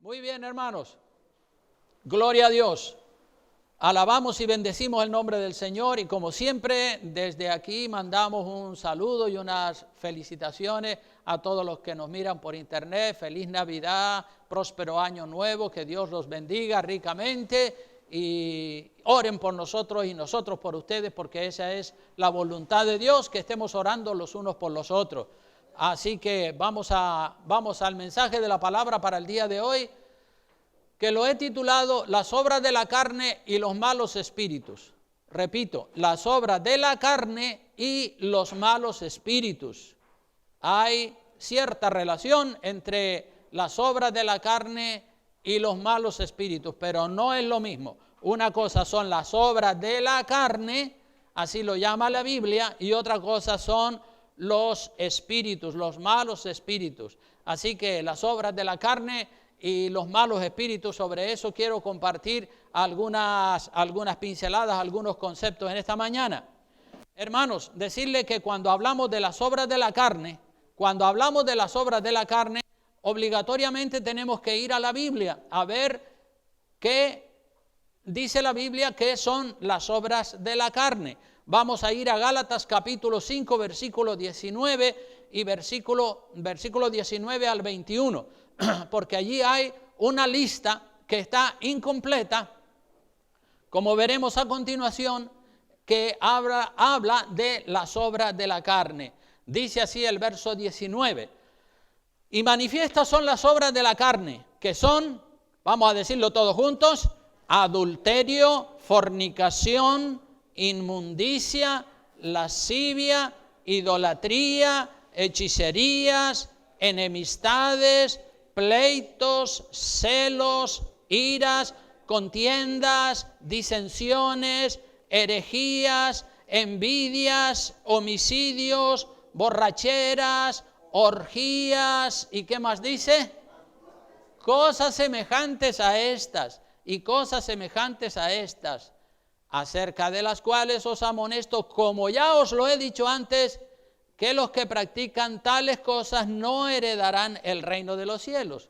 Muy bien, hermanos. Gloria a Dios. Alabamos y bendecimos el nombre del Señor y como siempre desde aquí mandamos un saludo y unas felicitaciones a todos los que nos miran por internet. Feliz Navidad, próspero año nuevo, que Dios los bendiga ricamente y oren por nosotros y nosotros por ustedes, porque esa es la voluntad de Dios, que estemos orando los unos por los otros. Así que vamos al mensaje de la palabra para el día de hoy, que lo he titulado Las obras de la carne y los malos espíritus. Repito, las obras de la carne y los malos espíritus. Hay cierta relación entre las obras de la carne y los malos espíritus, pero no es lo mismo. Una cosa son las obras de la carne, así lo llama la Biblia, y otra cosa son los espíritus, los malos espíritus. Así que las obras de la carne y los malos espíritus, sobre eso quiero compartir algunas pinceladas, algunos conceptos en esta mañana. Hermanos, decirle que cuando hablamos de las obras de la carne, obligatoriamente tenemos que ir a la Biblia a ver qué dice la Biblia que son las obras de la carne. Vamos a ir a Gálatas capítulo 5, versículo 19 y versículo 19 al 21, porque allí hay una lista que está incompleta, como veremos a continuación, que habla de las obras de la carne. Dice así el verso 19, y manifiestas son las obras de la carne, que son, vamos a decirlo todos juntos, adulterio, fornicación, inmundicia, lascivia, idolatría, hechicerías, enemistades, pleitos, celos, iras, contiendas, disensiones, herejías, envidias, homicidios, borracheras, orgías, ¿y qué más dice? Cosas semejantes a estas, acerca de las cuales os amonesto, como ya os lo he dicho antes, que los que practican tales cosas no heredarán el reino de los cielos.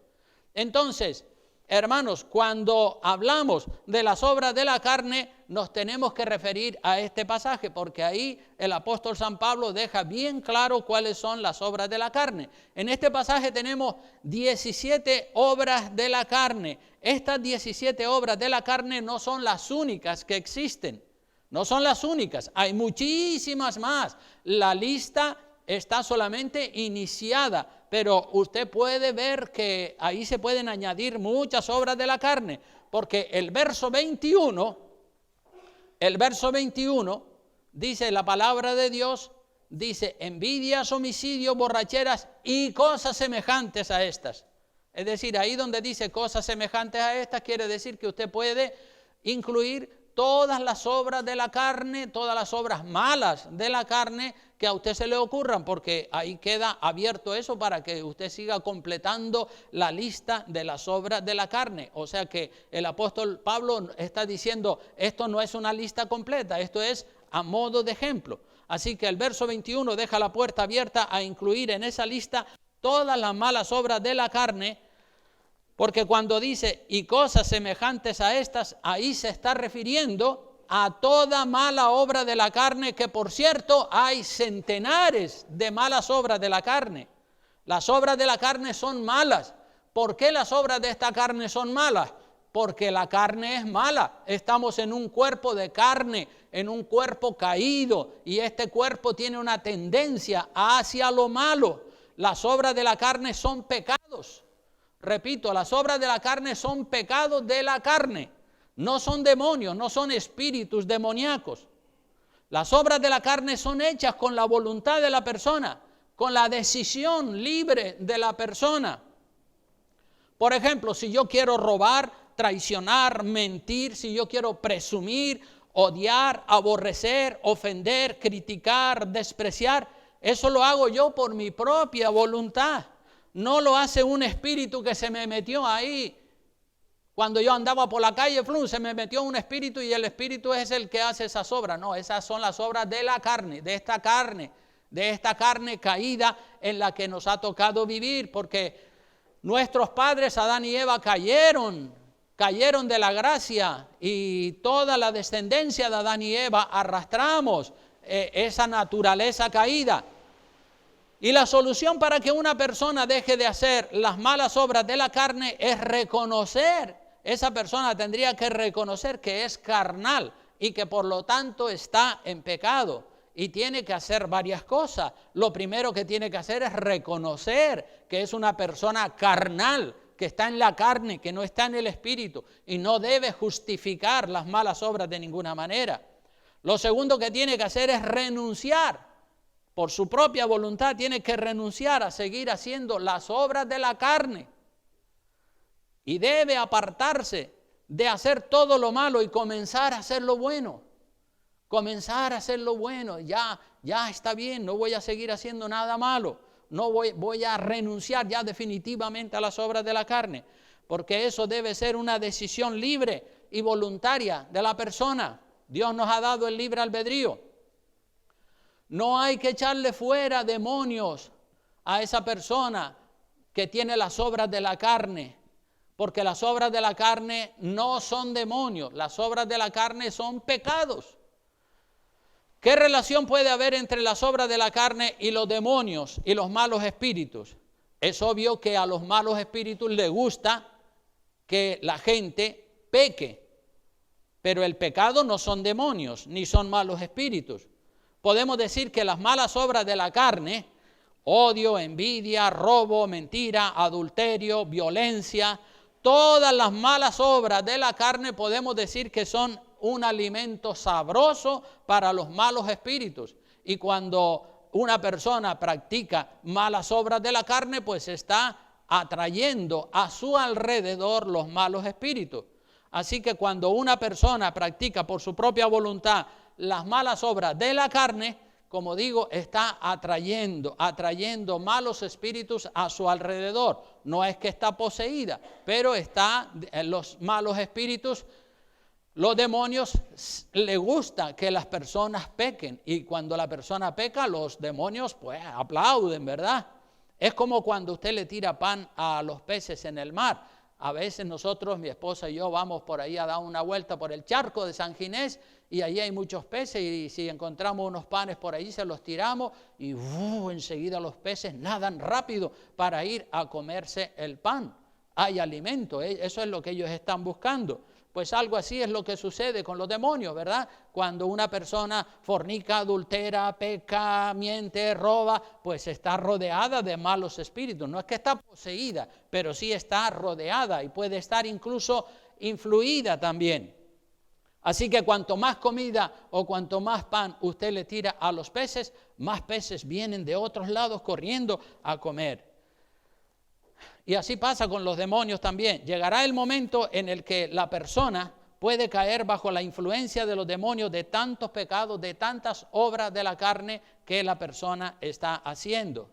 Entonces, hermanos, cuando hablamos de las obras de la carne, nos tenemos que referir a este pasaje, porque ahí el apóstol San Pablo deja bien claro cuáles son las obras de la carne. En este pasaje tenemos 17 obras de la carne. Estas 17 obras de la carne no son las únicas que existen. No son las únicas, hay muchísimas más. La lista está solamente iniciada, pero usted puede ver que ahí se pueden añadir muchas obras de la carne, porque el verso 21 dice la palabra de Dios, dice envidias, homicidios, borracheras y cosas semejantes a estas. Es decir, ahí donde dice cosas semejantes a estas, quiere decir que usted puede incluir todas las obras de la carne, todas las obras malas de la carne que a usted se le ocurran, porque ahí queda abierto eso para que usted siga completando la lista de las obras de la carne. O sea que el apóstol Pablo está diciendo, esto no es una lista completa, esto es a modo de ejemplo. Así que el verso 21 deja la puerta abierta a incluir en esa lista todas las malas obras de la carne, porque cuando dice y cosas semejantes a estas, ahí se está refiriendo a toda mala obra de la carne, que por cierto hay centenares de malas obras de la carne. Las obras de la carne son malas. ¿Por qué las obras de esta carne son malas? Porque la carne es mala. Estamos en un cuerpo de carne, en un cuerpo caído, y este cuerpo tiene una tendencia hacia lo malo. Las obras de la carne son pecados. Repito, las obras de la carne son pecados de la carne, no son demonios, no son espíritus demoníacos. Las obras de la carne son hechas con la voluntad de la persona, con la decisión libre de la persona. Por ejemplo, si yo quiero robar, traicionar, mentir, si yo quiero presumir, odiar, aborrecer, ofender, criticar, despreciar, eso lo hago yo por mi propia voluntad. No lo hace un espíritu que se me metió ahí. Cuando yo andaba por la calle, se me metió un espíritu y el espíritu es el que hace esas obras. No, esas son las obras de la carne, de esta carne caída en la que nos ha tocado vivir, porque Nuestros padres Adán y Eva cayeron de la gracia, y toda la descendencia de Adán y Eva arrastramos esa naturaleza caída. Y la solución para que una persona deje de hacer las malas obras de la carne es reconocer. Esa persona tendría que reconocer que es carnal y que por lo tanto está en pecado. Y tiene que hacer varias cosas. Lo primero que tiene que hacer es reconocer que es una persona carnal, que está en la carne, que no está en el espíritu, y no debe justificar las malas obras de ninguna manera. Lo segundo que tiene que hacer es renunciar. Por su propia voluntad tiene que renunciar a seguir haciendo las obras de la carne. Y debe apartarse de hacer todo lo malo y comenzar a hacer lo bueno. Comenzar a hacer lo bueno. Ya está bien, no voy a seguir haciendo nada malo. No voy a renunciar ya definitivamente a las obras de la carne. Porque eso debe ser una decisión libre y voluntaria de la persona. Dios nos ha dado el libre albedrío. No hay que echarle fuera demonios a esa persona que tiene las obras de la carne, porque las obras de la carne no son demonios, las obras de la carne son pecados. ¿Qué relación puede haber entre las obras de la carne y los demonios y los malos espíritus? Es obvio que a los malos espíritus les gusta que la gente peque, pero el pecado no son demonios ni son malos espíritus. Podemos decir que las malas obras de la carne, odio, envidia, robo, mentira, adulterio, violencia, todas las malas obras de la carne podemos decir que son un alimento sabroso para los malos espíritus. Y cuando una persona practica malas obras de la carne, pues está atrayendo a su alrededor los malos espíritus. Así que cuando una persona practica por su propia voluntad las malas obras de la carne, como digo, está atrayendo malos espíritus a su alrededor. No es que está poseída, pero los malos espíritus, los demonios, le gusta que las personas pequen, y cuando la persona peca, los demonios pues aplauden, ¿verdad? Es como cuando usted le tira pan a los peces en el mar. A veces nosotros, mi esposa y yo, vamos por ahí a dar una vuelta por el charco de San Ginés, y allí hay muchos peces, y si encontramos unos panes por ahí se los tiramos y enseguida los peces nadan rápido para ir a comerse el pan. Hay alimento, eso es lo que ellos están buscando. Pues algo así es lo que sucede con los demonios, ¿verdad? Cuando una persona fornica, adultera, peca, miente, roba, pues está rodeada de malos espíritus. No es que está poseída, pero sí está rodeada y puede estar incluso influida también. Así que cuanto más comida o cuanto más pan usted le tira a los peces, más peces vienen de otros lados corriendo a comer. Y así pasa con los demonios también. Llegará el momento en el que la persona puede caer bajo la influencia de los demonios, de tantos pecados, de tantas obras de la carne que la persona está haciendo.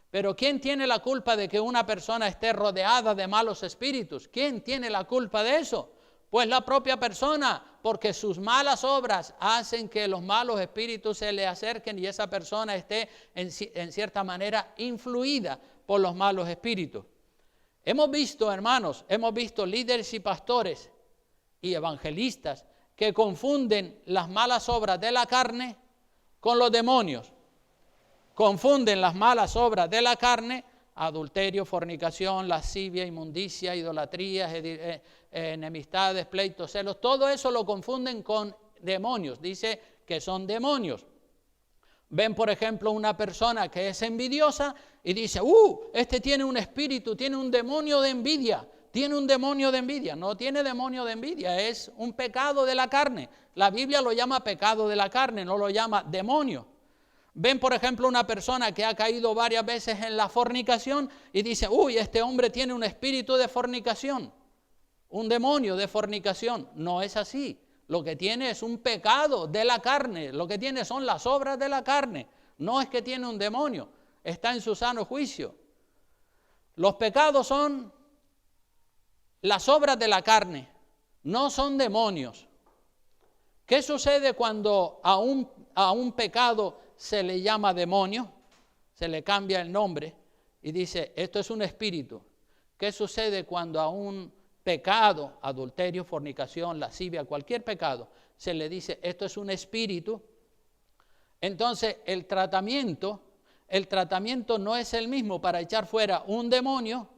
Pero ¿quién tiene la culpa de que una persona esté rodeada de malos espíritus? ¿Quién tiene la culpa de eso? Pues la propia persona, porque sus malas obras hacen que los malos espíritus se le acerquen y esa persona esté en cierta manera influida por los malos espíritus. Hemos visto, hermanos, líderes y pastores y evangelistas que confunden las malas obras de la carne con los demonios. Confunden las malas obras de la carne, adulterio, fornicación, lascivia, inmundicia, idolatrías, enemistades, pleitos, celos, todo eso lo confunden con demonios. Dice que son demonios. Ven, por ejemplo, una persona que es envidiosa y dice, este tiene un espíritu, tiene un demonio de envidia, tiene un demonio de envidia. No tiene demonio de envidia, es un pecado de la carne. La Biblia lo llama pecado de la carne, no lo llama demonio. Ven, por ejemplo, una persona que ha caído varias veces en la fornicación y dice, este hombre tiene un espíritu de fornicación, un demonio de fornicación. No es así. Lo que tiene es un pecado de la carne, lo que tiene son las obras de la carne. No es que tiene un demonio, está en su sano juicio. Los pecados son las obras de la carne, no son demonios. ¿Qué sucede cuando a un pecado se le llama demonio? Se le cambia el nombre y dice, esto es un espíritu. ¿Qué sucede cuando a un pecado, adulterio, fornicación, lascivia, cualquier pecado, se le dice esto es un espíritu? Entonces el tratamiento no es el mismo para echar fuera un demonio,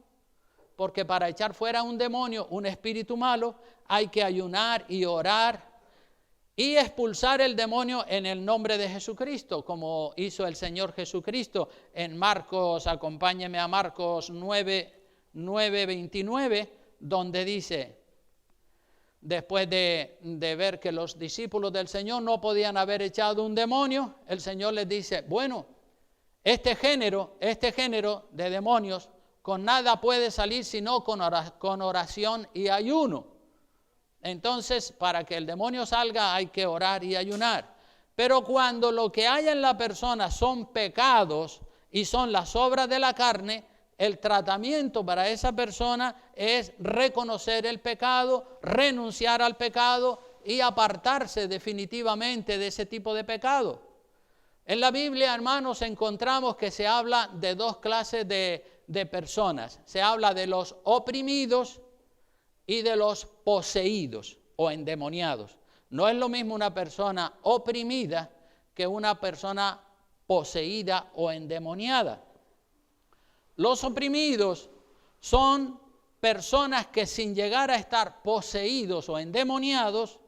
porque para echar fuera un demonio, un espíritu malo, hay que ayunar y orar y expulsar el demonio en el nombre de Jesucristo, como hizo el Señor Jesucristo en Marcos, acompáñeme a Marcos 9:29, donde dice, después de ver que los discípulos del Señor no podían haber echado un demonio, el Señor les dice, bueno, este género de demonios con nada puede salir sino con oración y ayuno. Entonces, para que el demonio salga hay que orar y ayunar. Pero cuando lo que hay en la persona son pecados y son las obras de la carne, el tratamiento para esa persona es reconocer el pecado, renunciar al pecado y apartarse definitivamente de ese tipo de pecado. En la Biblia, hermanos, encontramos que se habla de dos clases de personas. Se habla de los oprimidos y de los poseídos o endemoniados. No es lo mismo una persona oprimida que una persona poseída o endemoniada. Los oprimidos son personas que sin llegar a estar poseídos o endemoniados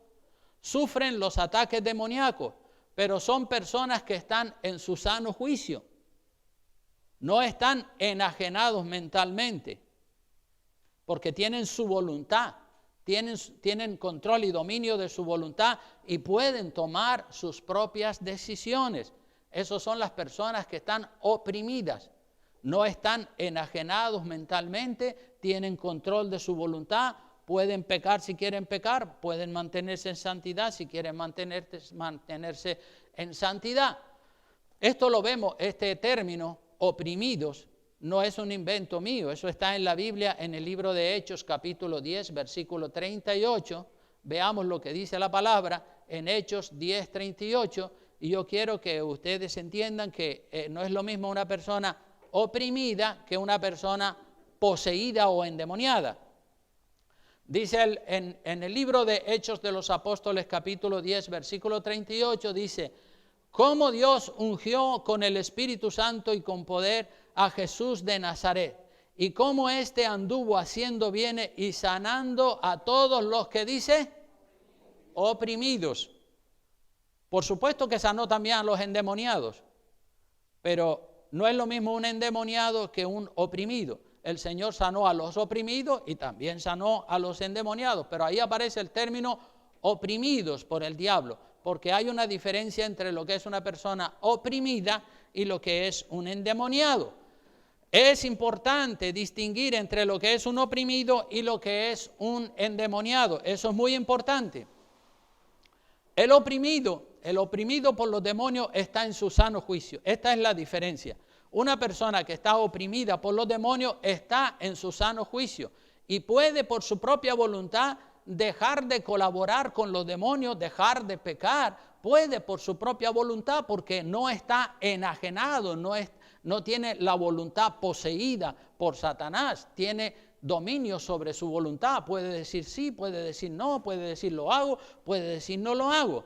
sufren los ataques demoníacos, pero son personas que están en su sano juicio, no están enajenados mentalmente, porque tienen su voluntad, tienen control y dominio de su voluntad y pueden tomar sus propias decisiones. Esas son las personas que están oprimidas, no están enajenados mentalmente, tienen control de su voluntad, pueden pecar si quieren pecar, pueden mantenerse en santidad si quieren mantenerse en santidad. Esto lo vemos, este término, oprimidos, no es un invento mío, eso está en la Biblia, en el libro de Hechos, capítulo 10, versículo 38. Veamos lo que dice la palabra en Hechos 10, 38, y yo quiero que ustedes entiendan que no es lo mismo una persona oprimida que una persona poseída o endemoniada. Dice en el libro de Hechos de los Apóstoles, capítulo 10, versículo 38, dice, cómo Dios ungió con el Espíritu Santo y con poder a Jesús de Nazaret, y cómo éste anduvo haciendo bien y sanando a todos los que dice, oprimidos. Por supuesto que sanó también a los endemoniados, pero no es lo mismo un endemoniado que un oprimido. El Señor sanó a los oprimidos y también sanó a los endemoniados, pero ahí aparece el término oprimidos por el diablo, porque hay una diferencia entre lo que es una persona oprimida y lo que es un endemoniado. Es importante distinguir entre lo que es un oprimido y lo que es un endemoniado. Eso es muy importante. El oprimido por los demonios está en su sano juicio. Esta es la diferencia. Una persona que está oprimida por los demonios está en su sano juicio y puede por su propia voluntad dejar de colaborar con los demonios, dejar de pecar, puede por su propia voluntad porque no está enajenado, no tiene la voluntad poseída por Satanás, tiene dominio sobre su voluntad, puede decir sí, puede decir no, puede decir lo hago, puede decir no lo hago.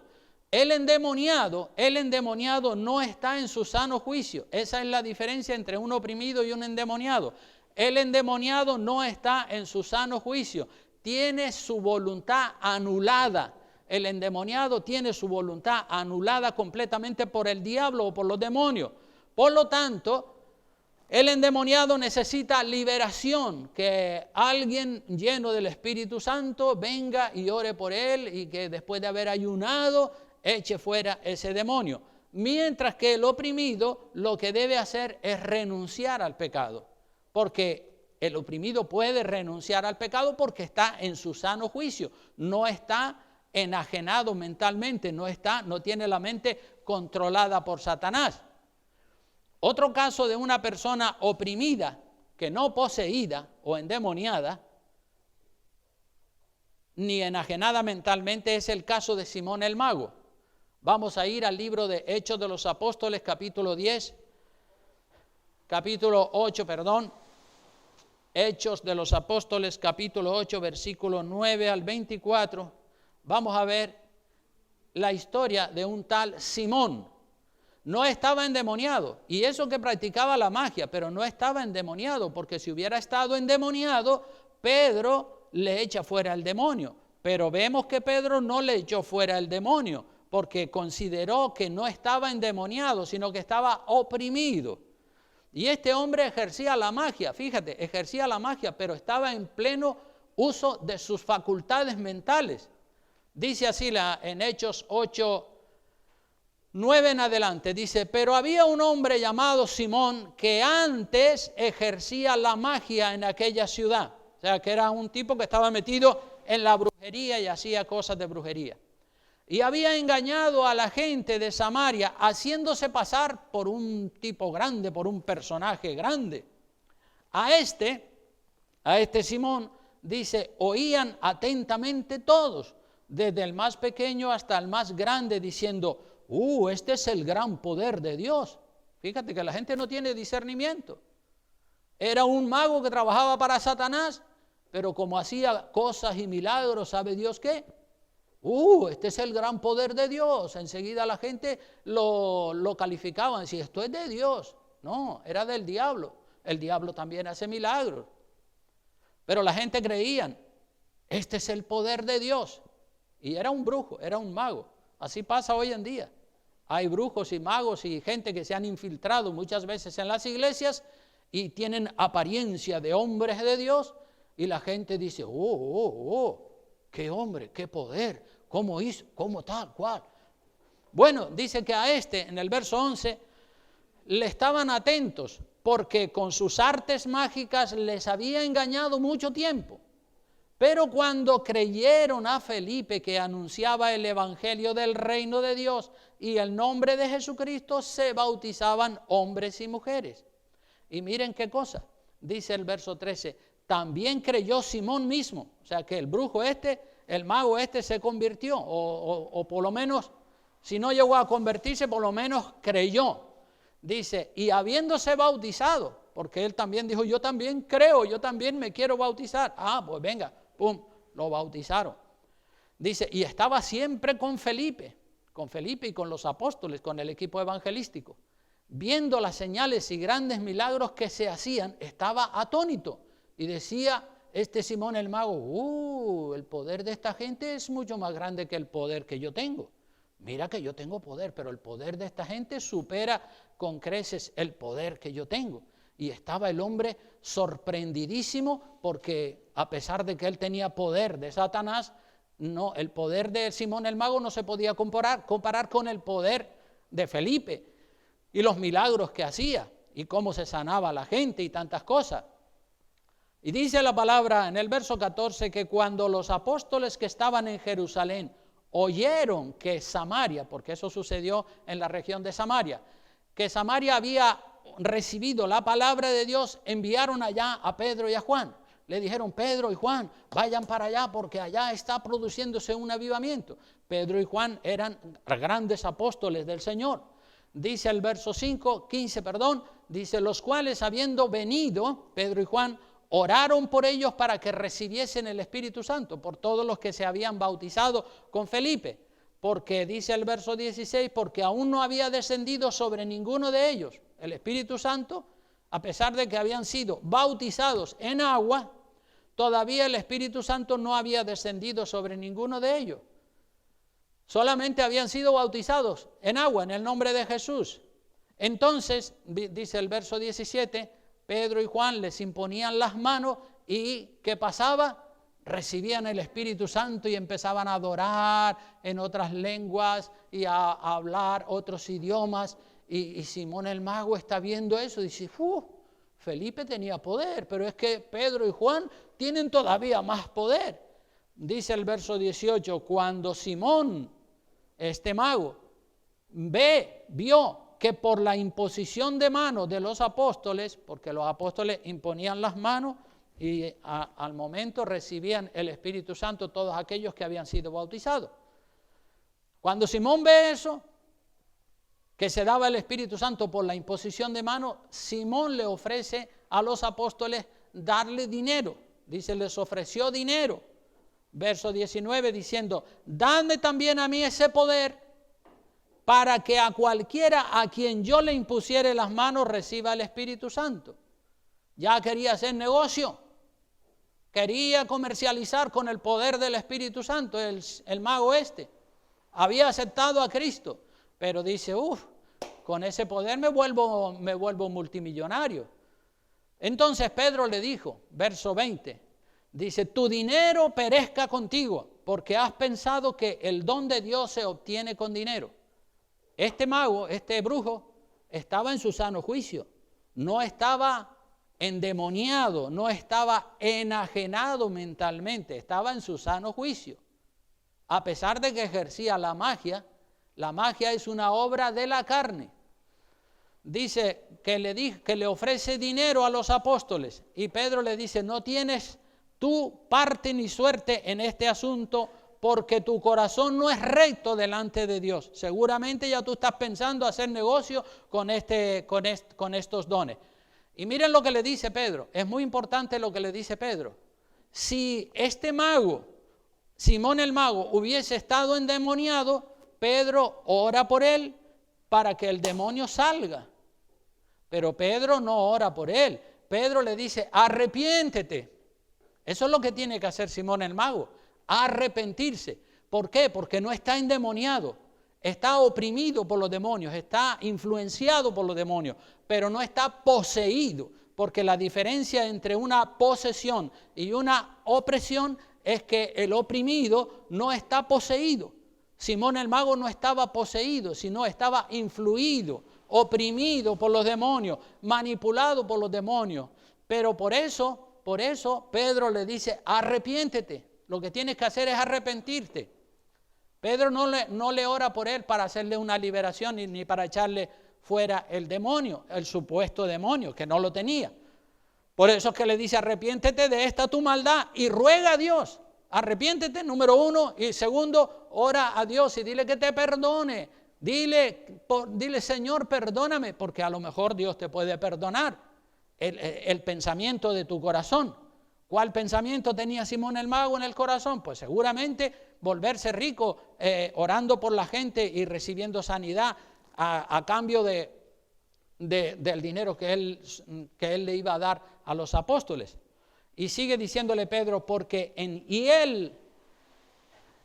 El endemoniado no está en su sano juicio. Esa es la diferencia entre un oprimido y un endemoniado. El endemoniado no está en su sano juicio, tiene su voluntad anulada. El endemoniado tiene su voluntad anulada completamente por el diablo o por los demonios. Por lo tanto, el endemoniado necesita liberación, que alguien lleno del Espíritu Santo venga y ore por él y que después de haber ayunado eche fuera ese demonio. Mientras que el oprimido lo que debe hacer es renunciar al pecado, porque el oprimido puede renunciar al pecado porque está en su sano juicio, no está enajenado mentalmente, no tiene la mente controlada por Satanás. Otro caso de una persona oprimida, que no poseída o endemoniada, ni enajenada mentalmente, es el caso de Simón el Mago. Vamos a ir al libro de Hechos de los Apóstoles, capítulo 8. Hechos de los Apóstoles, capítulo 8, versículo 9 al 24, vamos a ver la historia de un tal Simón. No estaba endemoniado, y eso que practicaba la magia, pero no estaba endemoniado, porque si hubiera estado endemoniado, Pedro le echa fuera el demonio. Pero vemos que Pedro no le echó fuera el demonio, porque consideró que no estaba endemoniado, sino que estaba oprimido. Y este hombre ejercía la magia, fíjate, ejercía la magia, pero estaba en pleno uso de sus facultades mentales. Dice así en Hechos 8, 9 en adelante, dice, pero había un hombre llamado Simón que antes ejercía la magia en aquella ciudad. O sea, que era un tipo que estaba metido en la brujería y hacía cosas de brujería. Y había engañado a la gente de Samaria, haciéndose pasar por un tipo grande, por un personaje grande. A este Simón, dice, oían atentamente todos, desde el más pequeño hasta el más grande, diciendo, este es el gran poder de Dios. Fíjate que la gente no tiene discernimiento. Era un mago que trabajaba para Satanás, pero como hacía cosas y milagros, ¿sabe Dios qué? Este es el gran poder de Dios. Enseguida la gente lo calificaban, si esto es de Dios. No, era del diablo. El diablo también hace milagros. Pero la gente creían, este es el poder de Dios. Y era un brujo, era un mago. Así pasa hoy en día. Hay brujos y magos y gente que se han infiltrado muchas veces en las iglesias y tienen apariencia de hombres de Dios, y la gente dice, qué hombre, qué poder, cómo hizo, cómo tal, cual. Bueno, dice que a en el verso 11, le estaban atentos porque con sus artes mágicas les había engañado mucho tiempo. Pero cuando creyeron a Felipe, que anunciaba el evangelio del reino de Dios y el nombre de Jesucristo, se bautizaban hombres y mujeres. Y miren qué cosa, dice el verso 13, también creyó Simón mismo. O sea que el brujo el mago se convirtió, o por lo menos, si no llegó a convertirse, por lo menos creyó. Dice, y habiéndose bautizado, porque él también dijo, yo también creo, yo también me quiero bautizar. Pues venga, pum, lo bautizaron. Dice, y estaba siempre con Felipe y con los apóstoles, con el equipo evangelístico. Viendo las señales y grandes milagros que se hacían, estaba atónito. Y decía Simón el mago, el poder de esta gente es mucho más grande que el poder que yo tengo. Mira que yo tengo poder, pero el poder de esta gente supera con creces el poder que yo tengo. Y estaba el hombre sorprendidísimo porque a pesar de que él tenía poder de Satanás, no, el poder de Simón el mago no se podía comparar con el poder de Felipe y los milagros que hacía y cómo se sanaba la gente y tantas cosas. Y dice la palabra en el verso 14 que cuando los apóstoles que estaban en Jerusalén oyeron que Samaria, porque eso sucedió en la región de Samaria, que Samaria había recibido la palabra de Dios, enviaron allá a Pedro y a Juan. Le dijeron, Pedro y Juan, vayan para allá porque allá está produciéndose un avivamiento. Pedro y Juan eran grandes apóstoles del Señor. Dice el verso 15, dice, los cuales habiendo venido, Pedro y Juan, oraron por ellos para que recibiesen el Espíritu Santo, por todos los que se habían bautizado con Felipe. Porque dice el verso 16, porque aún no había descendido sobre ninguno de ellos el Espíritu Santo, a pesar de que habían sido bautizados en agua, todavía el Espíritu Santo no había descendido sobre ninguno de ellos. Solamente habían sido bautizados en agua, en el nombre de Jesús. Entonces, dice el verso 17, Pedro y Juan les imponían las manos y ¿qué pasaba? Recibían el Espíritu Santo y empezaban a adorar en otras lenguas y a hablar otros idiomas. Y Simón el mago está viendo eso y dice, Felipe tenía poder, pero es que Pedro y Juan tienen todavía más poder. Dice el verso 18, cuando Simón, este mago, vio que por la imposición de manos de los apóstoles, porque los apóstoles imponían las manos y al momento recibían el Espíritu Santo todos aquellos que habían sido bautizados. Cuando Simón ve eso, que se daba el Espíritu Santo por la imposición de manos, Simón le ofrece a los apóstoles darle dinero. Dice, les ofreció dinero. Verso 19 diciendo, dadme también a mí ese poder para que a cualquiera a quien yo le impusiere las manos reciba el Espíritu Santo. Ya quería hacer negocio, quería comercializar con el poder del Espíritu Santo, el mago este. Había aceptado a Cristo, pero dice, con ese poder me vuelvo multimillonario. Entonces Pedro le dijo, verso 20, dice, tu dinero perezca contigo, porque has pensado que el don de Dios se obtiene con dinero. Este mago, este brujo, estaba en su sano juicio, no estaba endemoniado, no estaba enajenado mentalmente, estaba en su sano juicio. A pesar de que ejercía la magia es una obra de la carne. Dice que le ofrece dinero a los apóstoles y Pedro le dice, no tienes tú parte ni suerte en este asunto, porque tu corazón no es recto delante de Dios. Seguramente ya tú estás pensando hacer negocio con estos dones. Y miren lo que le dice Pedro, es muy importante lo que le dice Pedro. Si este mago, Simón el mago, hubiese estado endemoniado, Pedro ora por él para que el demonio salga. Pero Pedro no ora por él. Pedro le dice, arrepiéntete. Eso es lo que tiene que hacer Simón el mago, arrepentirse. ¿Por qué? Porque no está endemoniado, está oprimido por los demonios, está influenciado por los demonios, pero no está poseído, porque la diferencia entre una posesión y una opresión es que el oprimido no está poseído. Simón el mago no estaba poseído, sino estaba influido, oprimido por los demonios, manipulado por los demonios. Pero por eso Pedro le dice, arrepiéntete, lo que tienes que hacer es arrepentirte. Pedro no le ora por él para hacerle una liberación ni para echarle fuera el demonio, el supuesto demonio, que no lo tenía. Por eso es que le dice, arrepiéntete de esta tu maldad y ruega a Dios. Arrepiéntete, número uno, y segundo, ora a Dios y dile que te perdone. Dile, Señor, perdóname, porque a lo mejor Dios te puede perdonar el pensamiento de tu corazón. ¿Cuál pensamiento tenía Simón el mago en el corazón? Pues seguramente volverse rico orando por la gente y recibiendo sanidad a cambio del dinero que él le iba a dar a los apóstoles. Y sigue diciéndole Pedro, porque en hiel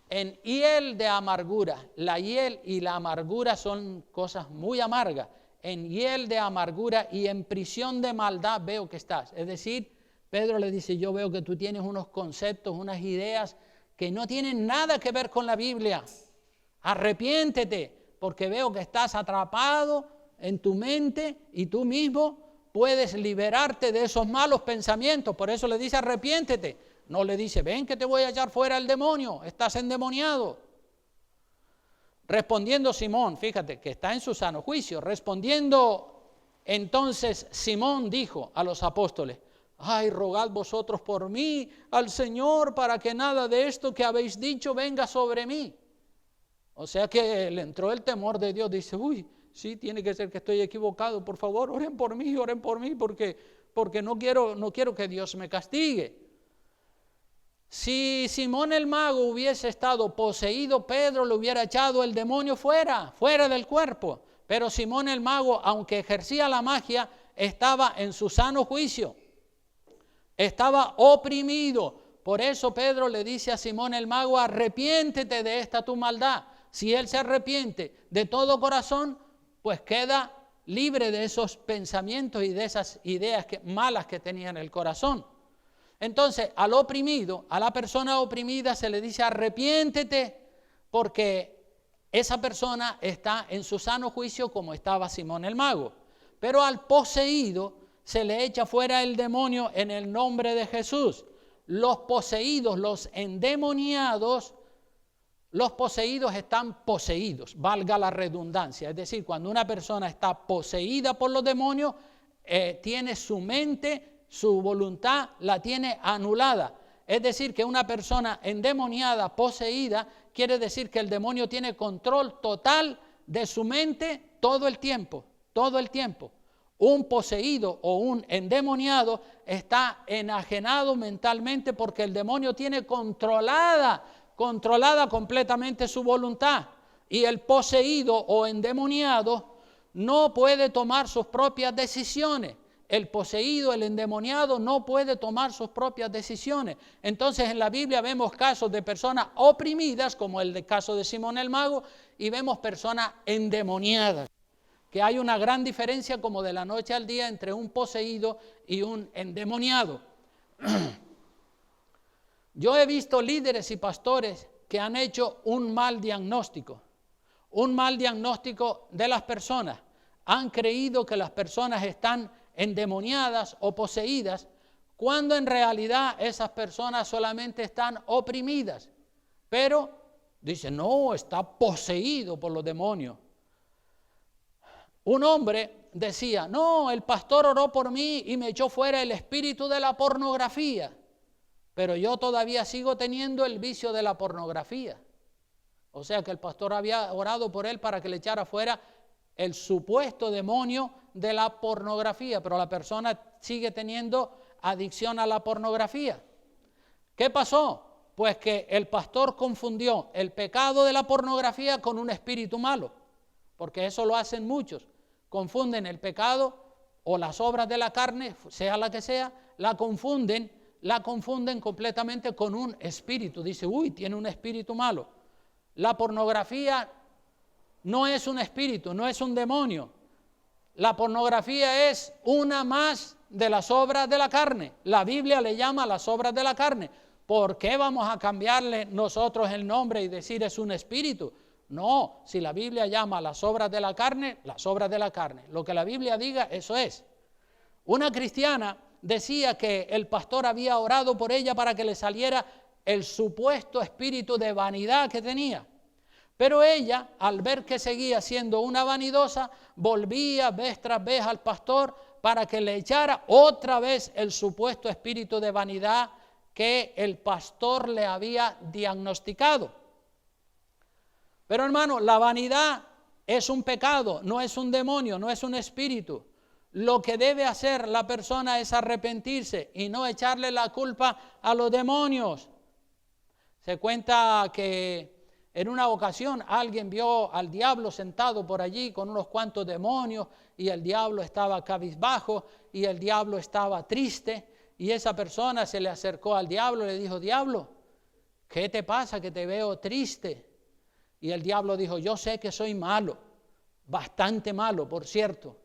de amargura, la hiel y la amargura son cosas muy amargas, en hiel de amargura y en prisión de maldad veo que estás. Es decir, Pedro le dice, yo veo que tú tienes unos conceptos, unas ideas que no tienen nada que ver con la Biblia. Arrepiéntete, porque veo que estás atrapado en tu mente y tú mismo puedes liberarte de esos malos pensamientos. Por eso le dice, arrepiéntete. No le dice, ven que te voy a echar fuera el demonio, estás endemoniado. Respondiendo Simón, fíjate que está en su sano juicio, respondiendo entonces Simón dijo a los apóstoles, ay, rogad vosotros por mí al Señor para que nada de esto que habéis dicho venga sobre mí. O sea que le entró el temor de Dios, dice, uy, sí, tiene que ser que estoy equivocado, por favor, oren por mí, porque no quiero que Dios me castigue. Si Simón el mago hubiese estado poseído, Pedro le hubiera echado el demonio fuera del cuerpo. Pero Simón el mago, aunque ejercía la magia, estaba en su sano juicio. Estaba oprimido. Por eso Pedro le dice a Simón el mago, arrepiéntete de esta tu maldad. Si él se arrepiente de todo corazón, pues queda libre de esos pensamientos y de esas ideas malas que tenía en el corazón. Entonces, al oprimido, a la persona oprimida se le dice arrepiéntete, porque esa persona está en su sano juicio como estaba Simón el mago. Pero al poseído se le echa fuera el demonio en el nombre de Jesús. Los poseídos, los endemoniados, los poseídos están poseídos, valga la redundancia. Es decir, cuando una persona está poseída por los demonios, tiene su mente, su voluntad la tiene anulada. Es decir, que una persona endemoniada, poseída, quiere decir que el demonio tiene control total de su mente todo el tiempo, todo el tiempo. un poseído o un endemoniado está enajenado mentalmente porque el demonio tiene controlada completamente su voluntad. Y el poseído o endemoniado no puede tomar sus propias decisiones. El poseído, el endemoniado no puede tomar sus propias decisiones. Entonces en la Biblia vemos casos de personas oprimidas, como el caso de Simón el Mago, y vemos personas endemoniadas. Que hay una gran diferencia como de la noche al día entre un poseído y un endemoniado. Yo he visto líderes y pastores que han hecho un mal diagnóstico de las personas. Han creído que las personas están endemoniadas o poseídas, cuando en realidad esas personas solamente están oprimidas. Pero dicen, no, está poseído por los demonios. Un hombre decía, no, el pastor oró por mí y me echó fuera el espíritu de la pornografía, pero yo todavía sigo teniendo el vicio de la pornografía. O sea que el pastor había orado por él para que le echara fuera el supuesto demonio de la pornografía, pero la persona sigue teniendo adicción a la pornografía. ¿Qué pasó? Pues que el pastor confundió el pecado de la pornografía con un espíritu malo, porque eso lo hacen muchos. Confunden el pecado o las obras de la carne, sea la que sea, la confunden completamente con un espíritu. Dice, uy, tiene un espíritu malo. La pornografía no es un espíritu, no es un demonio. La pornografía es una más de las obras de la carne. La Biblia le llama las obras de la carne. ¿Por qué vamos a cambiarle nosotros el nombre y decir es un espíritu? No, si la Biblia llama las obras de la carne, las obras de la carne. Lo que la Biblia diga, eso es. Una cristiana decía que el pastor había orado por ella para que le saliera el supuesto espíritu de vanidad que tenía. Pero ella, al ver que seguía siendo una vanidosa, volvía vez tras vez al pastor para que le echara otra vez el supuesto espíritu de vanidad que el pastor le había diagnosticado. Pero hermano, la vanidad es un pecado, no es un demonio, no es un espíritu. Lo que debe hacer la persona es arrepentirse y no echarle la culpa a los demonios. Se cuenta que en una ocasión alguien vio al diablo sentado por allí con unos cuantos demonios y el diablo estaba cabizbajo y el diablo estaba triste y esa persona se le acercó al diablo y le dijo, diablo, ¿qué te pasa que te veo triste? Y el diablo dijo, yo sé que soy malo, bastante malo, por cierto,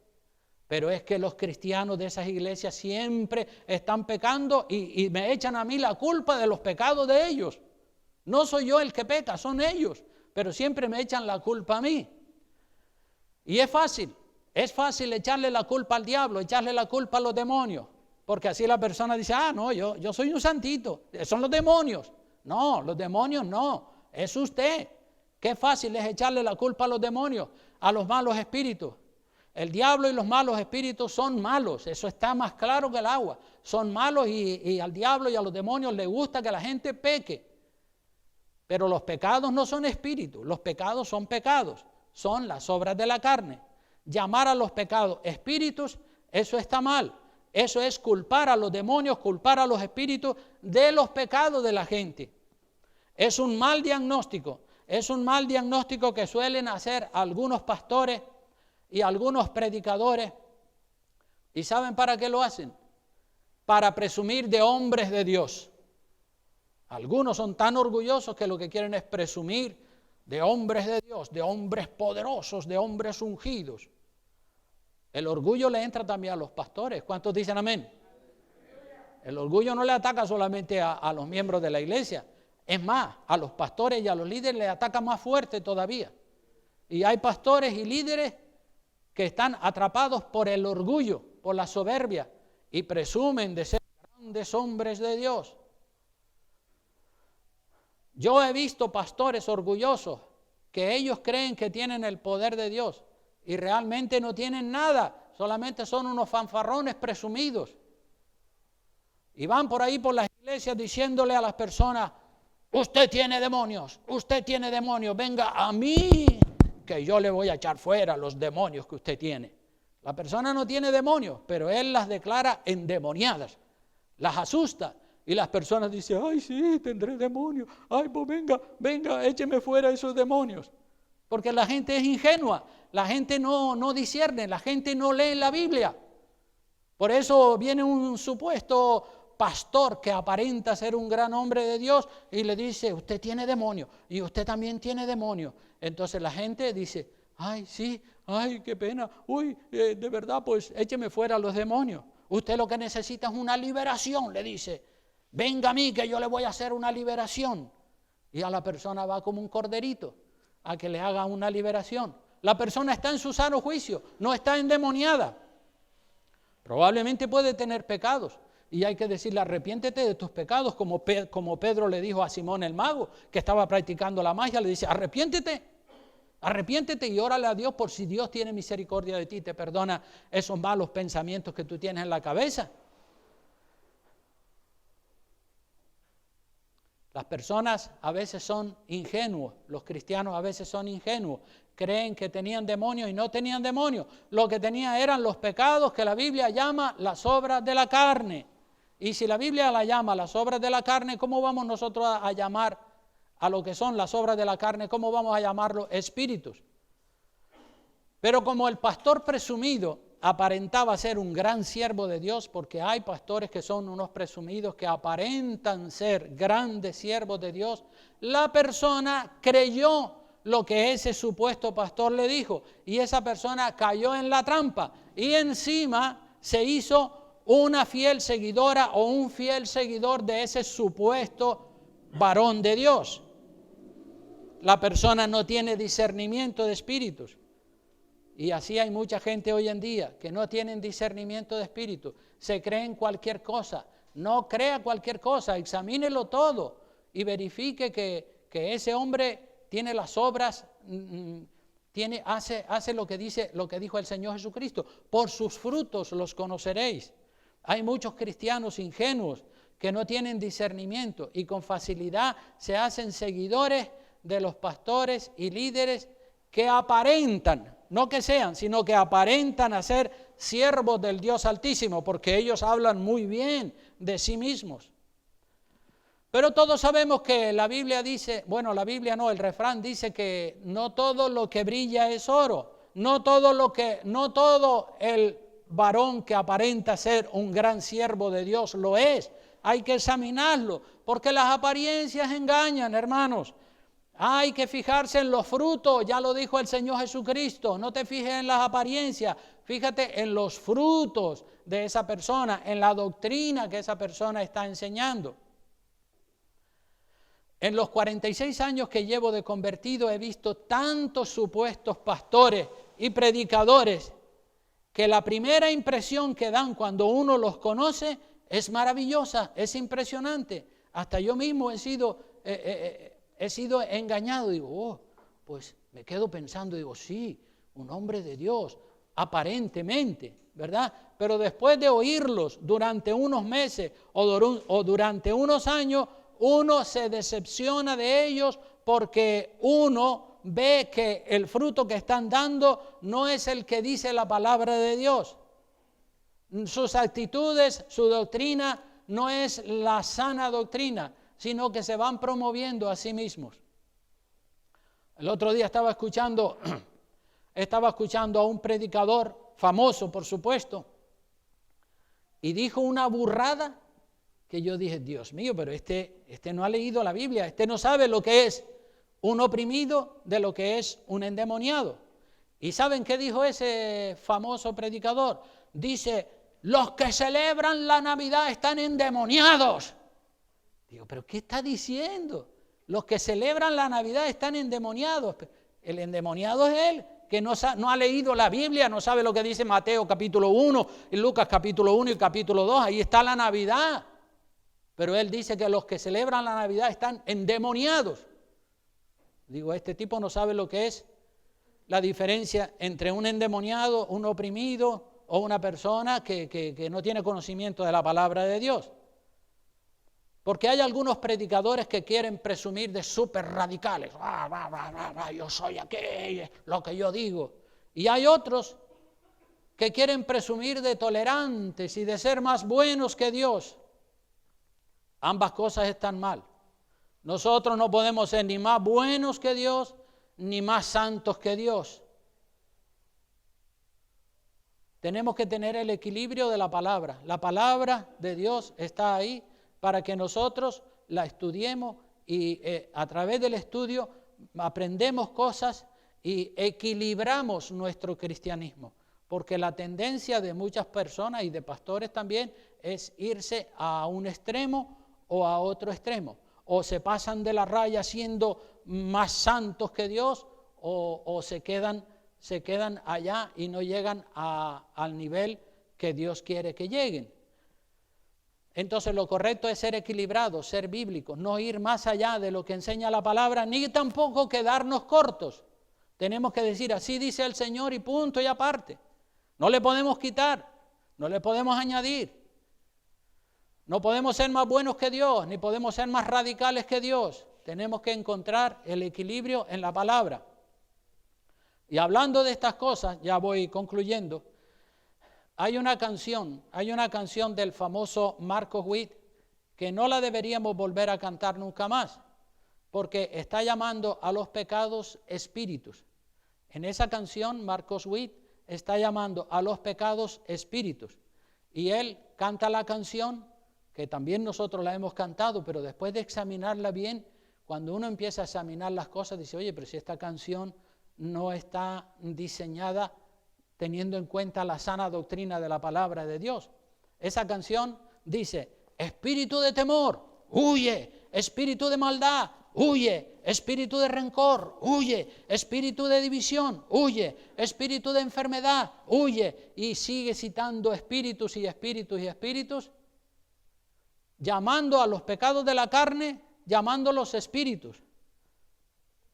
pero es que los cristianos de esas iglesias siempre están pecando y me echan a mí la culpa de los pecados de ellos. No soy yo el que peca, son ellos, pero siempre me echan la culpa a mí. Y es fácil echarle la culpa al diablo, echarle la culpa a los demonios, porque así la persona dice, no, yo soy un santito, son los demonios. No, los demonios no, es usted. Qué fácil es echarle la culpa a los demonios, a los malos espíritus. El diablo y los malos espíritus son malos, eso está más claro que el agua. Son malos y al diablo y a los demonios les gusta que la gente peque. Pero los pecados no son espíritus, los pecados son pecados, son las obras de la carne. Llamar a los pecados espíritus, eso está mal. Eso es culpar a los demonios, culpar a los espíritus de los pecados de la gente. Es un mal diagnóstico. Es un mal diagnóstico que suelen hacer algunos pastores y algunos predicadores. ¿Y saben para qué lo hacen? Para presumir de hombres de Dios. Algunos son tan orgullosos que lo que quieren es presumir de hombres de Dios, de hombres poderosos, de hombres ungidos. El orgullo le entra también a los pastores. ¿Cuántos dicen amén? El orgullo no le ataca solamente a los miembros de la iglesia. Es más, a los pastores y a los líderes les ataca más fuerte todavía. Y hay pastores y líderes que están atrapados por el orgullo, por la soberbia, y presumen de ser grandes hombres de Dios. Yo he visto pastores orgullosos que ellos creen que tienen el poder de Dios y realmente no tienen nada, solamente son unos fanfarrones presumidos. Y van por ahí por las iglesias diciéndole a las personas, usted tiene demonios, venga a mí, que yo le voy a echar fuera los demonios que usted tiene. La persona no tiene demonios, pero él las declara endemoniadas, las asusta. Y las personas dicen, ay, sí, tendré demonios. Ay, pues venga, écheme fuera esos demonios. Porque la gente es ingenua, la gente no discierne, la gente no lee la Biblia. Por eso viene un supuesto pastor que aparenta ser un gran hombre de Dios y le dice, usted tiene demonios y usted también tiene demonios. Entonces la gente dice, ay, sí, ay, qué pena, uy, de verdad, pues écheme fuera los demonios. Usted lo que necesita es una liberación, le dice. Venga a mí que yo le voy a hacer una liberación. Y a la persona va como un corderito a que le haga una liberación. La persona está en su sano juicio, no está endemoniada. Probablemente puede tener pecados y hay que decirle, arrepiéntete de tus pecados, como Pedro le dijo a Simón el mago, que estaba practicando la magia, le dice, arrepiéntete y órale a Dios por si Dios tiene misericordia de ti, te perdona esos malos pensamientos que tú tienes en la cabeza. Las personas a veces son ingenuos, los cristianos a veces son ingenuos, creen que tenían demonios y no tenían demonios. Lo que tenían eran los pecados que la Biblia llama las obras de la carne. Y si la Biblia la llama las obras de la carne, ¿cómo vamos nosotros a llamar a lo que son las obras de la carne? ¿Cómo vamos a llamarlo? Espíritus. Pero como el pastor presumido aparentaba ser un gran siervo de Dios, porque hay pastores que son unos presumidos que aparentan ser grandes siervos de Dios, la persona creyó lo que ese supuesto pastor le dijo y esa persona cayó en la trampa y encima se hizo una fiel seguidora o un fiel seguidor de ese supuesto varón de Dios. La persona no tiene discernimiento de espíritus. Y así hay mucha gente hoy en día que no tienen discernimiento de espíritu, se creen cualquier cosa, no crea cualquier cosa, examínelo todo y verifique que ese hombre tiene las obras, hace lo que dijo el Señor Jesucristo, por sus frutos los conoceréis. Hay muchos cristianos ingenuos que no tienen discernimiento y con facilidad se hacen seguidores de los pastores y líderes que aparentan, no que sean, sino que aparentan a ser siervos del Dios Altísimo, porque ellos hablan muy bien de sí mismos. Pero todos sabemos que la Biblia dice, bueno, la Biblia no, el refrán dice que no todo lo que brilla es oro, no todo el varón que aparenta ser un gran siervo de Dios lo es. Hay que examinarlo, porque las apariencias engañan, hermanos. Hay que fijarse en los frutos, ya lo dijo el Señor Jesucristo, no te fijes en las apariencias, fíjate en los frutos de esa persona, en la doctrina que esa persona está enseñando. En los 46 años que llevo de convertido he visto tantos supuestos pastores y predicadores que la primera impresión que dan cuando uno los conoce es maravillosa, es impresionante. Hasta yo mismo he sido engañado, digo, pues me quedo pensando, digo, sí, un hombre de Dios, aparentemente, ¿verdad? Pero después de oírlos durante unos meses o durante unos años, uno se decepciona de ellos porque uno ve que el fruto que están dando no es el que dice la palabra de Dios. Sus actitudes, su doctrina no es la sana doctrina, sino que se van promoviendo a sí mismos. El otro día estaba escuchando a un predicador famoso, por supuesto, y dijo una burrada que yo dije, Dios mío, pero este no ha leído la Biblia, este no sabe lo que es un oprimido de lo que es un endemoniado. ¿Y saben qué dijo ese famoso predicador? Dice, los que celebran la Navidad están endemoniados. Digo, ¿pero qué está diciendo? Los que celebran la Navidad están endemoniados. El endemoniado es él, que no ha leído la Biblia, no sabe lo que dice Mateo capítulo 1, y Lucas capítulo 1 y capítulo 2, ahí está la Navidad. Pero él dice que los que celebran la Navidad están endemoniados. Digo, este tipo no sabe lo que es la diferencia entre un endemoniado, un oprimido o una persona que no tiene conocimiento de la palabra de Dios. Porque hay algunos predicadores que quieren presumir de súper radicales. Yo soy aquí, lo que yo digo. Y hay otros que quieren presumir de tolerantes y de ser más buenos que Dios. Ambas cosas están mal. Nosotros no podemos ser ni más buenos que Dios, ni más santos que Dios. Tenemos que tener el equilibrio de la palabra. La palabra de Dios está ahí para que nosotros la estudiemos y a través del estudio aprendemos cosas y equilibramos nuestro cristianismo. Porque la tendencia de muchas personas y de pastores también es irse a un extremo o a otro extremo. O se pasan de la raya siendo más santos que Dios o se quedan allá y no llegan al nivel que Dios quiere que lleguen. Entonces lo correcto es ser equilibrados, ser bíblicos, no ir más allá de lo que enseña la palabra, ni tampoco quedarnos cortos. Tenemos que decir, así dice el Señor y punto y aparte. No le podemos quitar, no le podemos añadir. No podemos ser más buenos que Dios, ni podemos ser más radicales que Dios. Tenemos que encontrar el equilibrio en la palabra. Y hablando de estas cosas, ya voy concluyendo, hay una canción del famoso Marcos Witt que no la deberíamos volver a cantar nunca más, porque está llamando a los pecados espíritus. En esa canción, Marcos Witt está llamando a los pecados espíritus. Y él canta la canción, que también nosotros la hemos cantado, pero después de examinarla bien, cuando uno empieza a examinar las cosas, dice, oye, pero si esta canción no está diseñada teniendo en cuenta la sana doctrina de la palabra de Dios. Esa canción dice, espíritu de temor, huye, espíritu de maldad, huye, espíritu de rencor, huye, espíritu de división, huye, espíritu de enfermedad, huye, y sigue citando espíritus y espíritus y espíritus, llamando a los pecados de la carne, llamándolos espíritus.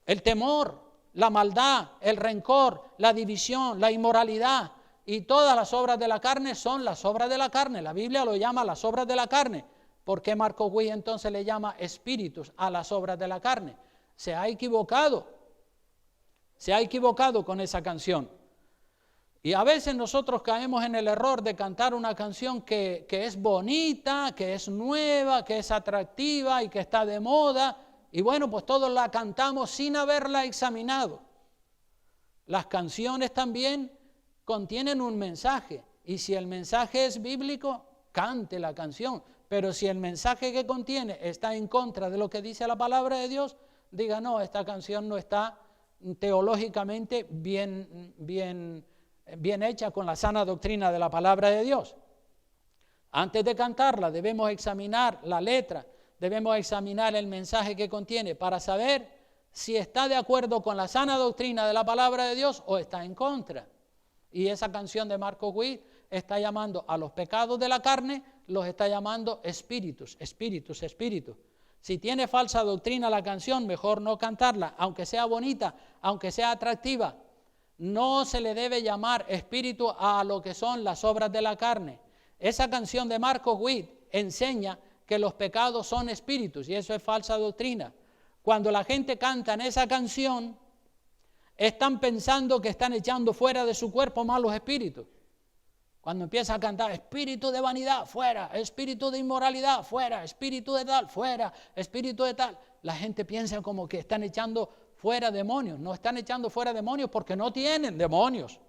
El temor, la maldad, el rencor, la división, la inmoralidad y todas las obras de la carne son las obras de la carne. La Biblia lo llama las obras de la carne. ¿Por qué Marcos Witt entonces le llama espíritus a las obras de la carne? Se ha equivocado con esa canción. Y a veces nosotros caemos en el error de cantar una canción que es bonita, que es nueva, que es atractiva y que está de moda. Y bueno, pues todos la cantamos sin haberla examinado. Las canciones también contienen un mensaje. Y si el mensaje es bíblico, cante la canción. Pero si el mensaje que contiene está en contra de lo que dice la palabra de Dios, diga, no, esta canción no está teológicamente bien hecha con la sana doctrina de la palabra de Dios. Antes de cantarla debemos examinar la letra, debemos examinar el mensaje que contiene para saber si está de acuerdo con la sana doctrina de la palabra de Dios o está en contra. Y esa canción de Marcos Witt está llamando a los pecados de la carne, los está llamando espíritus, espíritus, espíritus. Si tiene falsa doctrina la canción, mejor no cantarla, aunque sea bonita, aunque sea atractiva. No se le debe llamar espíritu a lo que son las obras de la carne. Esa canción de Marcos Witt enseña que los pecados son espíritus y eso es falsa doctrina. Cuando la gente canta en esa canción, están pensando que están echando fuera de su cuerpo malos espíritus. Cuando empieza a cantar espíritu de vanidad, fuera, espíritu de inmoralidad, fuera, espíritu de tal, fuera, espíritu de tal, la gente piensa como que están echando fuera demonios. No están echando fuera demonios porque no tienen demonios.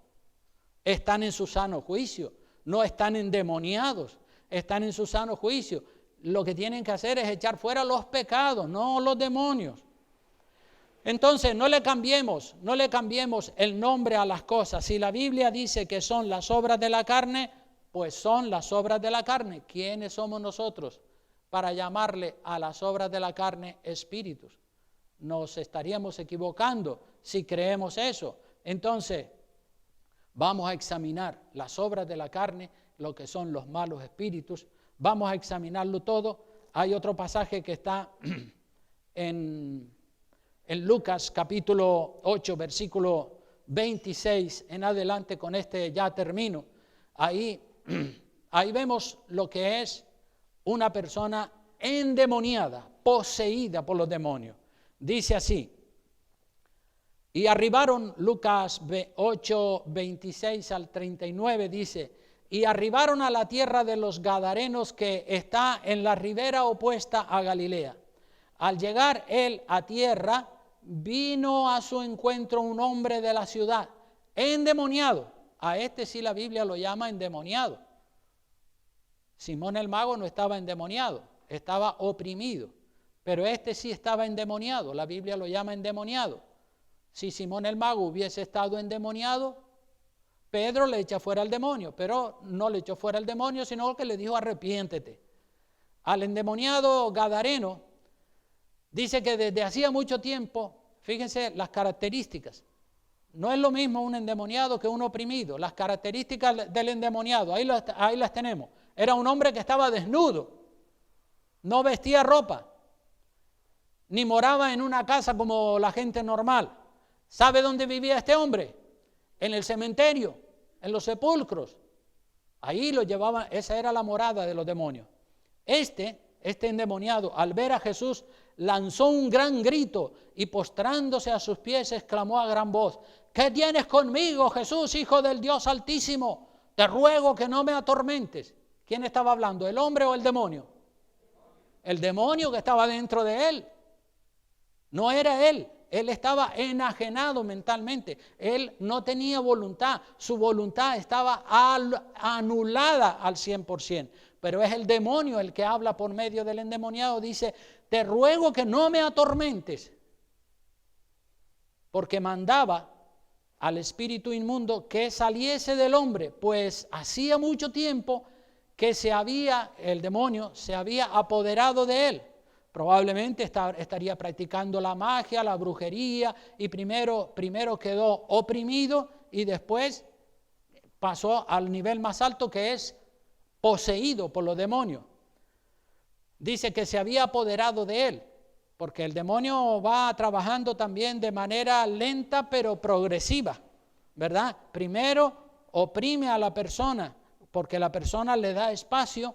Están en su sano juicio, no están endemoniados, están en su sano juicio. Lo que tienen que hacer es echar fuera los pecados, no los demonios. Entonces, no le cambiemos el nombre a las cosas. Si la Biblia dice que son las obras de la carne, pues son las obras de la carne. ¿Quiénes somos nosotros para llamarle a las obras de la carne espíritus? Nos estaríamos equivocando si creemos eso. Entonces, vamos a examinar las obras de la carne, lo que son los malos espíritus. Vamos a examinarlo todo. Hay otro pasaje que está en Lucas capítulo 8, versículo 26 en adelante, con este ya termino. Ahí vemos lo que es una persona endemoniada, poseída por los demonios. Dice así: Y arribaron, Lucas 8, 26 al 39 dice, y arribaron a la tierra de los Gadarenos que está en la ribera opuesta a Galilea. Al llegar él a tierra, vino a su encuentro un hombre de la ciudad, endemoniado. A este sí la Biblia lo llama endemoniado. Simón el mago no estaba endemoniado, estaba oprimido. Pero este sí estaba endemoniado, la Biblia lo llama endemoniado. Si Simón el mago hubiese estado endemoniado, Pedro le echa fuera al demonio, pero no le echó fuera al demonio, sino que le dijo arrepiéntete. Al endemoniado gadareno, dice que desde hacía mucho tiempo, fíjense las características, no es lo mismo un endemoniado que un oprimido. Las características del endemoniado, ahí las tenemos. Era un hombre que estaba desnudo, no vestía ropa, ni moraba en una casa como la gente normal. ¿Sabe dónde vivía este hombre? En el cementerio, en los sepulcros. Ahí lo llevaban, esa era la morada de los demonios. Este endemoniado, al ver a Jesús, lanzó un gran grito y postrándose a sus pies exclamó a gran voz: ¿qué tienes conmigo, Jesús, Hijo del Dios Altísimo? Te ruego que no me atormentes. ¿Quién estaba hablando, el hombre o el demonio? El demonio que estaba dentro de él. No era él. Él estaba enajenado mentalmente. Él no tenía voluntad. Su voluntad estaba anulada al 100%. Pero es el demonio el que habla por medio del endemoniado. Dice: te ruego que no me atormentes. Porque mandaba al espíritu inmundo que saliese del hombre, pues hacía mucho tiempo que el demonio se había apoderado de él. Probablemente estaría practicando la magia, la brujería, y primero quedó oprimido y después pasó al nivel más alto, que es poseído por los demonios. Dice que se había apoderado de él, porque el demonio va trabajando también de manera lenta pero progresiva, ¿verdad? Primero oprime a la persona, porque la persona le da espacio,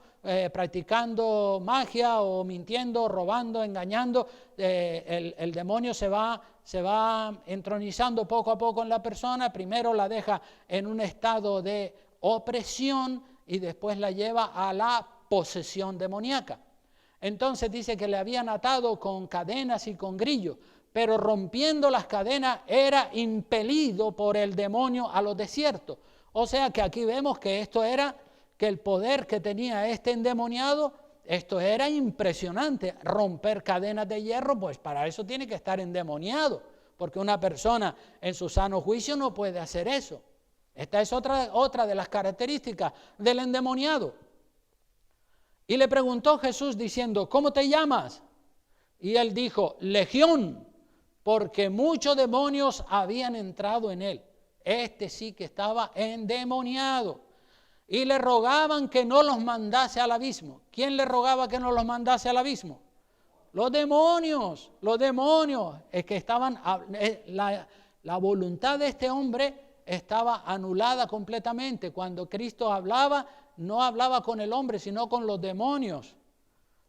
practicando magia o mintiendo, robando, engañando. El demonio se va entronizando poco a poco en la persona. Primero la deja en un estado de opresión y después la lleva a la posesión demoníaca. Entonces dice que le habían atado con cadenas y con grillos, pero rompiendo las cadenas era impelido por el demonio a los desiertos. O sea que aquí vemos que que el poder que tenía este endemoniado, esto era impresionante. Romper cadenas de hierro, pues para eso tiene que estar endemoniado, porque una persona en su sano juicio no puede hacer eso. Esta es otra de las características del endemoniado. Y le preguntó Jesús diciendo: ¿cómo te llamas? Y él dijo: Legión, porque muchos demonios habían entrado en él. Este sí que estaba endemoniado. Y le rogaban que no los mandase al abismo. ¿Quién le rogaba que no los mandase al abismo? Los demonios. Es que estaban, la voluntad de este hombre estaba anulada completamente. Cuando Cristo hablaba, no hablaba con el hombre, sino con los demonios.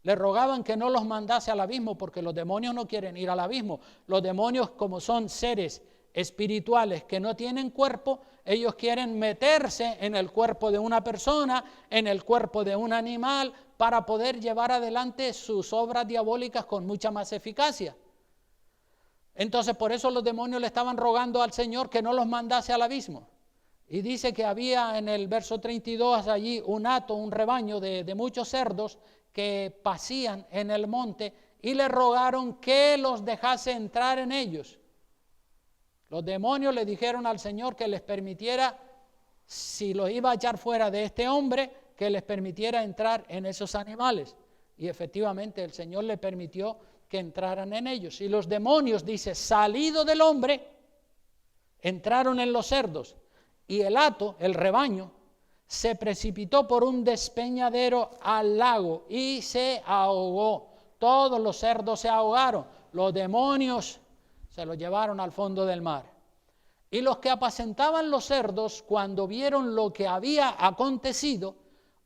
Le rogaban que no los mandase al abismo, porque los demonios no quieren ir al abismo. Los demonios, como son seres espirituales que no tienen cuerpo, ellos quieren meterse en el cuerpo de una persona, en el cuerpo de un animal, para poder llevar adelante sus obras diabólicas con mucha más eficacia. Entonces por eso los demonios le estaban rogando al Señor que no los mandase al abismo. Y dice que había en el verso 32 allí un rebaño de muchos cerdos que pasían en el monte, y le rogaron que los dejase entrar en ellos. Los demonios le dijeron al Señor que les permitiera, si los iba a echar fuera de este hombre, que les permitiera entrar en esos animales. Y efectivamente el Señor le permitió que entraran en ellos. Y los demonios, dice, salido del hombre, entraron en los cerdos. Y el hato, el rebaño, se precipitó por un despeñadero al lago y se ahogó. Todos los cerdos se ahogaron. Los demonios se los llevaron al fondo del mar. Y los que apacentaban los cerdos, cuando vieron lo que había acontecido,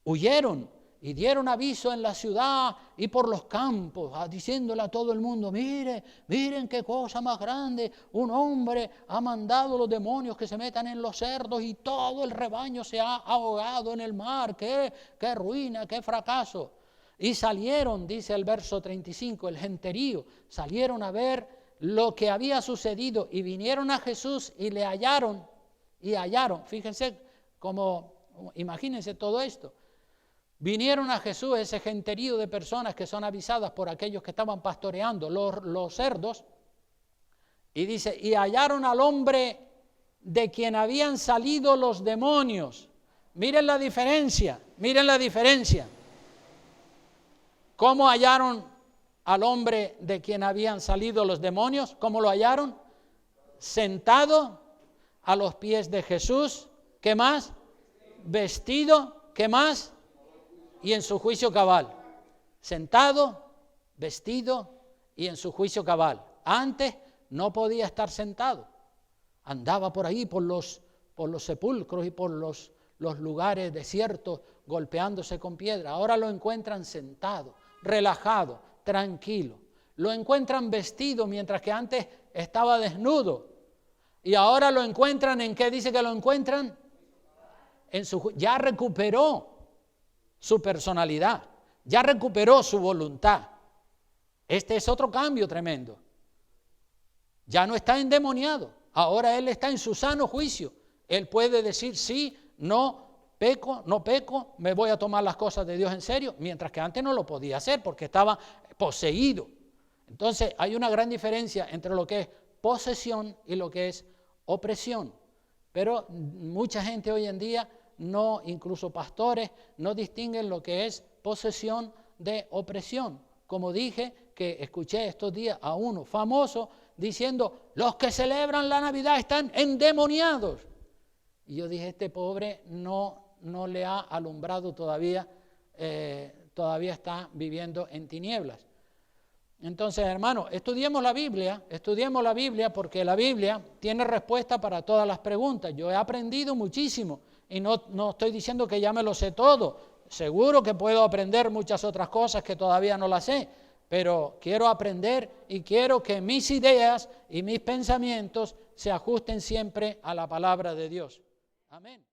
huyeron y dieron aviso en la ciudad y por los campos, diciéndole a todo el mundo, miren qué cosa más grande, un hombre ha mandado a los demonios que se metan en los cerdos y todo el rebaño se ha ahogado en el mar, qué ruina, qué fracaso. Y salieron, dice el verso 35, el genterío, salieron a ver lo que había sucedido y vinieron a Jesús y le hallaron, fíjense imagínense todo esto. Vinieron a Jesús ese genterío de personas que son avisadas por aquellos que estaban pastoreando los cerdos, y dice, y hallaron al hombre de quien habían salido los demonios. Miren la diferencia. ¿Cómo hallaron al hombre de quien habían salido los demonios? ¿Cómo lo hallaron? Sentado a los pies de Jesús. ¿Qué más? Vestido. ¿Qué más? Y en su juicio cabal. Sentado, vestido y en su juicio cabal. Antes no podía estar sentado. Andaba por ahí, por los sepulcros y por los lugares desiertos, golpeándose con piedra. Ahora lo encuentran sentado, relajado, tranquilo. Lo encuentran vestido mientras que antes estaba desnudo. Y ahora lo encuentran, ¿en qué dice que lo encuentran? Ya recuperó su personalidad, ya recuperó su voluntad. Este es otro cambio tremendo. Ya no está endemoniado, ahora él está en su sano juicio. Él puede decir sí, no peco, me voy a tomar las cosas de Dios en serio, mientras que antes no lo podía hacer porque estaba poseído. Entonces hay una gran diferencia entre lo que es posesión y lo que es opresión. Pero mucha gente hoy en día, incluso pastores, no distinguen lo que es posesión de opresión. Como dije, que escuché estos días a uno famoso diciendo, los que celebran la Navidad están endemoniados. Y yo dije, este pobre no le ha alumbrado todavía, todavía está viviendo en tinieblas. Entonces, hermanos, estudiemos la Biblia porque la Biblia tiene respuesta para todas las preguntas. Yo he aprendido muchísimo y no estoy diciendo que ya me lo sé todo. Seguro que puedo aprender muchas otras cosas que todavía no las sé, pero quiero aprender y quiero que mis ideas y mis pensamientos se ajusten siempre a la palabra de Dios. Amén.